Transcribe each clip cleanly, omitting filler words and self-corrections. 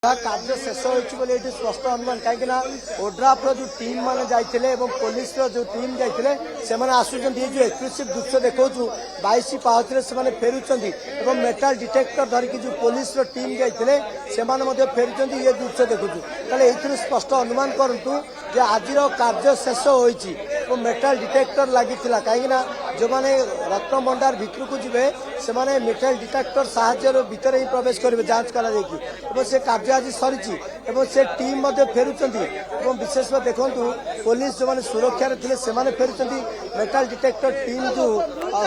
कार्य शेष होती स्पष्ट अनुमान कहीं ओड्राफ जो टीम मैंने जाते पुलिस जो टीम जाते आसुच्च जो एक्सक्लूसिव दृश्य देखा 22 पाहच से फेरुंट मेटाल डिटेक्टर धरिकी जो पुलिस टीम जाते फेरुंट ये दृश्य देखुचु ये स्पष्ट अनुमान करूँ जे आज कार्य शेष होती मेटाल डिटेक्टर लगी कहीं जो मैंने रत्न भंडार भितर को जी से मेटाल डिटेक्टर साहाय्य भितर ही प्रवेश करेंगे जांच कर से कार्य आज सरी से टीम फेरुंट विशेष देखु पुलिस जो मैंने सुरक्षा थे से फेरुंट मेटाल डिटेक्टर टीम जो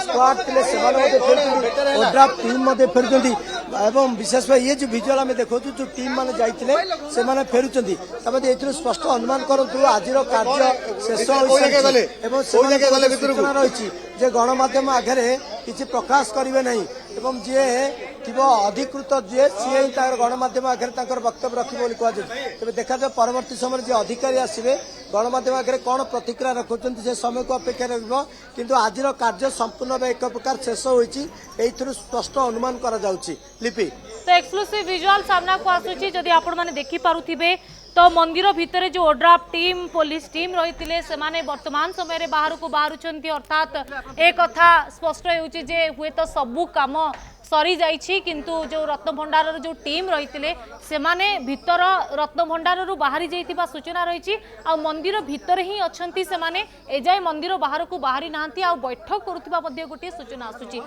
स्क्वाड थे से ओड्राफ टीम फेरुंट विशेष ये जो विजुअल आम देखो जो टीम मैंने जाते से फेरुंट ये स्पष्ट अनुमान करूँ आज कार्य शेष सूचना रही जे गणमाध्यम आगे किसी प्रकाश करेंगे नहीं जी थी अधिकृत जी सी गणमाध्यम आगे वक्तव्य रखिए कहते देखा जाए परवर्ती समय जो अधिकारी आसवे गणमाध्यम आगे कौन प्रतिक्रिया रखुच्च से समय को अपेक्षा रखिंतु आज कार्य संपूर्ण एक प्रकार शेष होती स्पष्ट अनुमान लिपि तो एक्सक्लूसिव विजुअल सामना को आसुची जदि आपण माने देखि पारुथिबे तो मंदिर भितर जो ओड्राफ टीम पुलिस टीम रही से वर्तमान समय बाहर को बाहर अर्थात एक कथा स्पष्ट होउची हुए तो सबू काम सरी जाइछि किंतु जो रत्न भंडार जो टीम रही से भितर रत्न भंडार बाहरी जाइथिबा सूचना रही आ मंदिर भितर ही अच्छा से एजाए मंदिर बाहर को बाहरी ना बैठक करुवा गोटे सूचना आसुची।